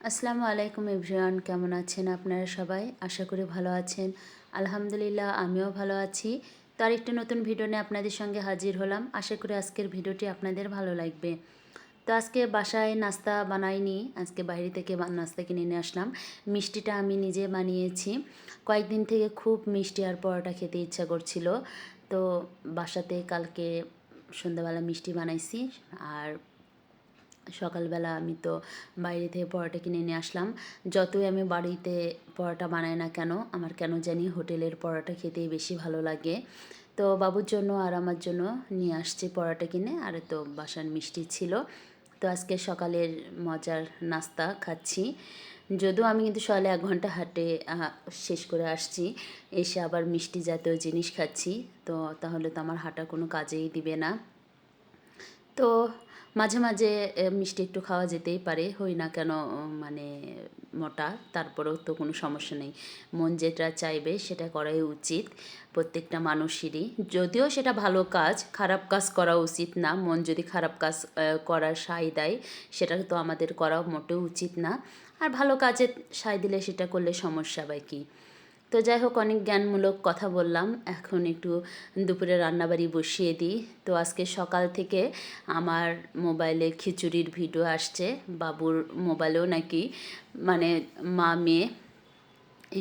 আসসালামু আলাইকুম এভরিওয়ান, কেমন আছেন আপনারা সবাই? আশা করি ভালো আছেন। আলহামদুলিল্লাহ, আমিও ভালো আছি। তো আরেকটা নতুন ভিডিও নিয়ে আপনাদের সঙ্গে হাজির হলাম। আশা করি আজকের ভিডিওটি আপনাদের ভালো লাগবে। তো আজকে বাসায় নাস্তা বানাইনি, আজকে বাইরে থেকে নাস্তা কিনে নিয়ে আসলাম। মিষ্টিটা আমি নিজে বানিয়েছি। কয়েকদিন থেকে খুব মিষ্টি আর পরোটা খেতে ইচ্ছা করছিল। তো বাসাতে কালকে সন্ধ্যাবেলা মিষ্টি বানাইছি। আর সকালবেলা আমি তো বাইরে থেকে পরোটা কিনে নিয়ে আসলাম। যতই আমি বাড়িতে পরোটা বানাই না কেন, আমার কেন জানি হোটেলের পরোটা খেতেই বেশি ভালো লাগে। তো বাবুর জন্য আর আমার জন্য নিয়ে আসছি পরোটা কিনে, আর তো বাসার মিষ্টি ছিল। তো আজকে সকালের মজার নাস্তা খাচ্ছি। যদিও আমি কিন্তু সকালে 1 ঘন্টা হাঁটে শেষ করে আসছি, এসে আবার মিষ্টি জাতীয় জিনিস খাচ্ছি। তো তাহলে তো আমার হাঁটা কোনো কাজেই দিবে না। তো মাঝে মাঝে মিষ্টি একটু খাওয়া যেতেই পারে, হই না কেন মানে মোটা, তারপরেও তো কোনো সমস্যা নেই। মন যেটা চাইবে সেটা করাই উচিত প্রত্যেকটা মানুষেরই। যদিও সেটা ভালো কাজ, খারাপ কাজ করা উচিত না। মন যদি খারাপ কাজ করার সায় দেয়, সেটা তো আমাদের করা মোটেও উচিত না। আর ভালো কাজে সায় দিলে সেটা করলে সমস্যা বা কী। তো যাই হোক, অনেক জ্ঞানমূলক কথা বললাম। এখন একটু দুপুরে রান্নাবাড়ি বসিয়ে দিই। তো আজকে সকাল থেকে আমার মোবাইলে খিচুড়ির ভিডিও আসছে। বাবুর মোবাইলেও নাকি মানে মা মেয়ে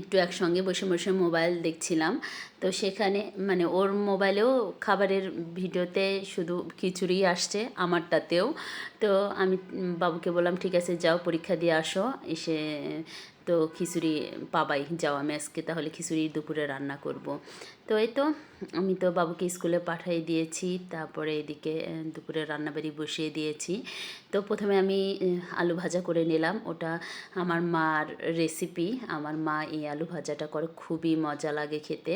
একটু একসঙ্গে বসে বসে মোবাইল দেখছিলাম। তো সেখানে মানে ওর মোবাইলেও খাবারের ভিডিওতে শুধু খিচুড়ি আসছে, আমারটাতেও। তো আমি বাবুকে বললাম, ঠিক আছে যাও পরীক্ষা দিয়ে আসো, এসে তো খিচুড়ি পাবাই, যাও আমি আজকে তাহলে খিচুড়ি দুপুরে রান্না করব। তো এই তো আমি তো বাবুকে স্কুলে পাঠিয়ে দিয়েছি, তারপরে এদিকে দুপুরে রান্নাবাড়ি বসিয়ে দিয়েছি। তো প্রথমে আমি আলু ভাজা করে নিলাম। ওটা আমার মার রেসিপি। আমার মা এই আলু ভাজাটা করে, খুবই মজা লাগে খেতে।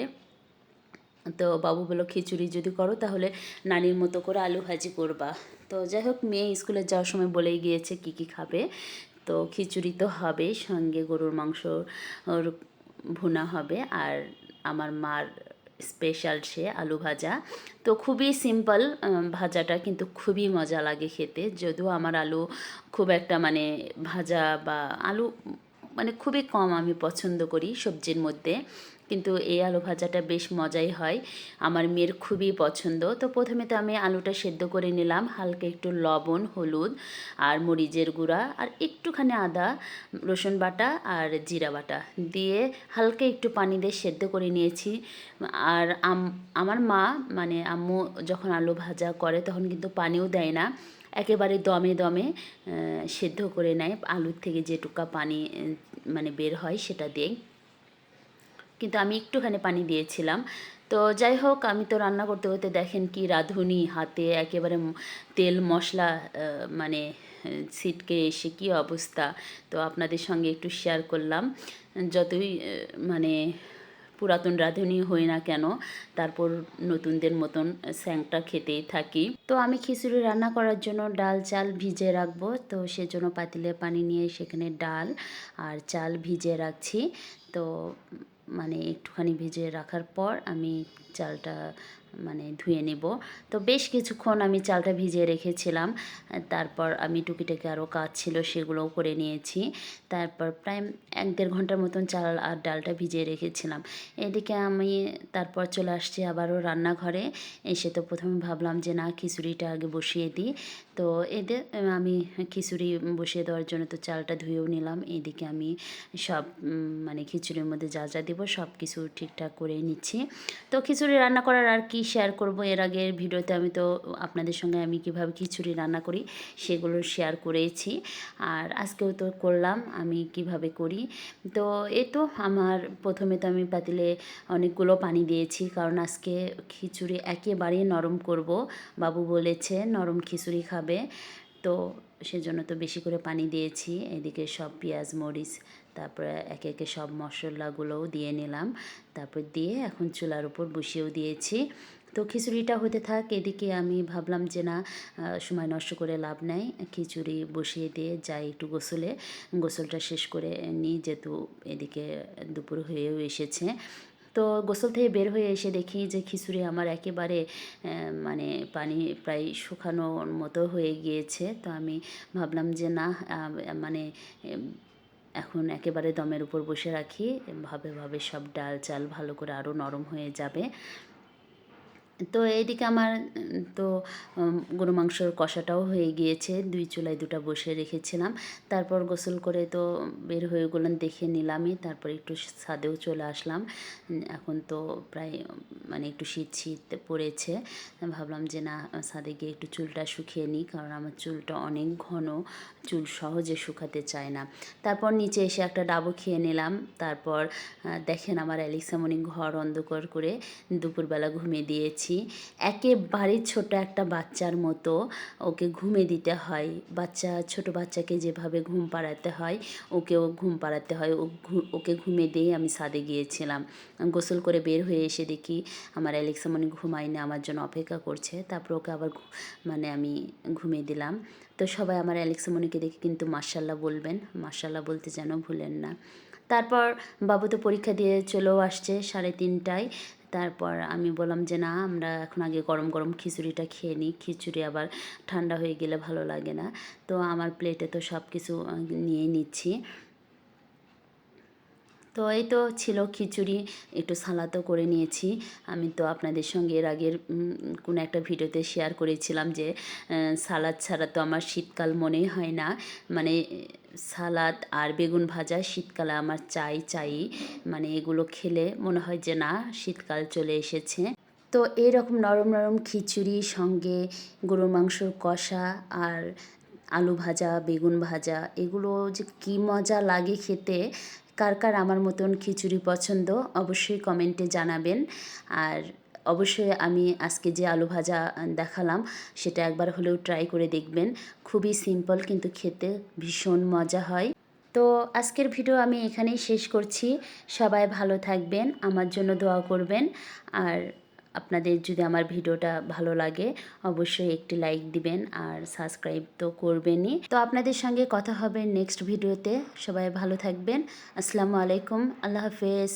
তো বাবু বলল, খিচুড়ি যদি করো তাহলে নানির মতো করে আলু ভাজি করবা। তো যাই হোক, মেয়ে স্কুলে যাওয়ার সময় বলেই গিয়েছে কী কী খাবে। তো খিচুড়ি তো হবেই, সঙ্গে গরুর মাংস ওর ভুনা হবে, আর আমার মার স্পেশাল সে আলু ভাজা। তো খুবই সিম্পল ভাজাটা, কিন্তু খুবই মজা লাগে খেতে। যদিও আমার আলু খুব একটা মানে ভাজা বা আলু মানে খুবই কম আমি পছন্দ করি সবজির মধ্যে, কিন্তু এই আলু ভাজাটা বেশ মজাই হয়। আমার মেয়ের খুবই পছন্দ। তো প্রথমে তো আমি আলুটা সেদ্ধ করে নিলাম, হালকা একটু লবণ, হলুদ আর মরিচের গুঁড়া আর একটুখানি আদা রসুন বাটা আর জিরা বাটা দিয়ে হালকা একটু পানি দিয়ে সেদ্ধ করে নিয়েছি। আর আমার মা মানে আম্মু যখন আলু ভাজা করে তখন কিন্তু পানিও দেয় না, একেবারে দমে দমে সেদ্ধ করে নেয়। আলুর থেকে যেটুকা পানি মানে বের হয় সেটা দেয়, কিন্তু আমি একটুখানি পানি দিয়েছিলাম। তো যাই হোক, আমি তো রান্না করতে করতে দেখেন কি রাঁধুনি, হাতে একেবারে তেল মশলা মানে ছিটকে এসে কী অবস্থা। তো আপনাদের সঙ্গে একটু শেয়ার করলাম। যতই মানে পুরাতন রাঁধুনি হই না কেন, তারপর নতুনদের মতন স্যাংটা খেতেই থাকি। তো আমি খিচুড়ি রান্না করার জন্য ডাল চাল ভিজিয়ে রাখবো। তো সেজন্য পাতিলে পানি নিয়ে সেখানে ডাল আর চাল ভিজিয়ে রাখছি। তো মানে একটুখানি ভিজিয়ে রাখার পর আমি চালটা মানে ধুয়ে নেব। তো বেশ কিছুক্ষণ আমি চালটা ভিজিয়ে রেখেছিলাম। তারপর আমি টুকিটাকি আরও কাজ ছিল সেগুলোও করে নিয়েছি। তারপর প্রায় 1-1.5 ঘন্টার মতন চাল আর ডালটা ভিজিয়ে রেখেছিলাম। এদিকে আমি তারপর চলে আসছি আবারও রান্নাঘরে। এসে তো প্রথমে ভাবলাম যে না, খিচুড়িটা আগে বসিয়ে দিই। তো এদের আমি খিচুড়ি বসিয়ে দেওয়ার জন্য তো চালটা ধুয়েও নিলাম। এদিকে আমি সব মানে খিচুড়ির মধ্যে যা যা দেবো সব কিছু ঠিকঠাক করে নিচ্ছি। তো খিচুড়ি রান্না করার আর কি শেয়ার করব, এর আগের ভিডিওতে আমি তো আপনাদের সঙ্গে আমি কীভাবে খিচুড়ি রান্না করি সেগুলো শেয়ার করেছি, আর আজকেও তো করলাম আমি কিভাবে করি। তো এই তো আমার প্রথমে তো আমি পাতিলে অনেকগুলো পানি দিয়েছি, কারণ আজকে খিচুড়ি একেবারেই নরম করব। বাবু বলেছে নরম খিচুড়ি খাবে, তো সেজন্য তো বেশি করে পানি দিয়েছি। এদিকে সব পেঁয়াজ মরিচ তারপরে একে একে সব মশলাগুলোও দিয়ে নিলাম। তারপর দিয়ে এখন চুলার উপর বসিয়েও দিয়েছি। তো খিচুড়িটা হতে থাক, এদিকে আমি ভাবলাম যে না, সময় নষ্ট করে লাভ নাই, খিচুড়ি বসিয়ে দিয়ে যাই একটু গোসলটা শেষ করে নিই, যেহেতু এদিকে দুপুর হয়েও এসেছে। তো গোসল থেকে বের হয়ে এসে দেখি যে খিচুড়ি আমার একেবারে মানে পানি প্রায় শুকানোর মতো হয়ে গিয়েছে। তো আমি ভাবলাম যে না, মানে এখন একেবারে দমের উপর বসে রাখি, ভাবে ভাবে সব ডাল চাল ভালো করে আরও নরম হয়ে যাবে। তো এইদিকে আমার তো গরু মাংসর কষাটাও হয়ে গিয়েছে, 2 চুলায় 2টা বসিয়ে রেখেছিলাম। তারপর গোসল করে তো বের হয়ে গেলাম, দেখে নিলামই। তারপর একটু ছাদেও চলে আসলাম। এখন তো প্রায় মানে একটু শীত শীত পড়েছে। ভাবলাম যে না, ছাদে গিয়ে একটু চুলটা শুকিয়ে নিই, কারণ আমার চুলটা অনেক ঘন, চুল সহজে শুকাতে চায় না। তারপর নিচে এসে একটা ডাবও খেয়ে নিলাম। তারপর দেখেন আমার অ্যালেক্সামণি ঘর অন্ধকার করে দুপুরবেলা ঘুমিয়ে দিয়েছি। একেবারে ছোট একটা বাচ্চার মতো ওকে ঘুমিয়ে দিতে হয়। ছোট বাচ্চাকে যেভাবে ঘুম পাড়াতে হয় ওকেও ঘুম পাড়াতে হয়। ওকে ঘুমিয়ে দিয়েই আমি ছাদে গিয়েছিলাম। গোসল করে বের হয়ে এসে দেখি আমার অ্যালেক্সামণি ঘুমায়নি, আমার জন্য অপেক্ষা করছে। তারপর ওকে আবার মানে আমি ঘুমিয়ে দিলাম। তো সবাই আমার অ্যালেক্সামণিকে দেখে কিন্তু মাশাআল্লাহ বলবেন, মাশাআল্লাহ বলতে যেন ভুলেন না। তারপর বাবু তো পরীক্ষা দিয়ে চলেও আসছে 3:30টায়। তারপর আমি বললাম যে না, আমরা এখন আগে গরম গরম খিচুড়িটা খেয়ে নিই, খিচুড়ি আবার ঠান্ডা হয়ে গেলে ভালো লাগে না। তো আমার প্লেটে তো সব কিছু নিয়ে নিচ্ছি। তো এই তো ছিল খিচুড়ি, একটু সালাদও করে নিয়েছি। আমি তো আপনাদের সঙ্গে এর আগের কোনো একটা ভিডিওতে শেয়ার করেছিলাম যে সালাদ ছাড়া তো আমার শীতকাল মনেই হয় না। মানে সালাদ আর বেগুন ভাজা শীতকালে আমার চাই। মানে এগুলো খেলে মনে হয় যে না, শীতকাল চলে এসেছে। তো এরকম নরম নরম খিচুড়ি সঙ্গে গরুর মাংসর কষা আর আলু ভাজা, বেগুন ভাজা, এগুলো যে কী মজা লাগে খেতে। কার কার আমার মতন খিচুড়ি পছন্দ অবশ্যই কমেন্টে জানাবেন। আর অবশ্যই আমি আজকে যে আলু ভাজা দেখালাম সেটা একবার হলেও ট্রাই করে দেখবেন। খুবই সিম্পল কিন্তু খেতে ভীষণ মজা হয়। তো আজকের ভিডিও আমি এখানেই শেষ করছি। সবাই ভালো থাকবেন, আমার জন্য দোয়া করবেন। আর আপনাদের যদি আমার ভিডিওটা ভালো লাগে অবশ্যই একটি লাইক দিবেন আর সাবস্ক্রাইব তো করবেনই। তো আপনাদের সঙ্গে কথা হবে নেক্সট ভিডিওতে। সবাই ভালো থাকবেন। আসসালামু আলাইকুম, আল্লাহ হাফেজ।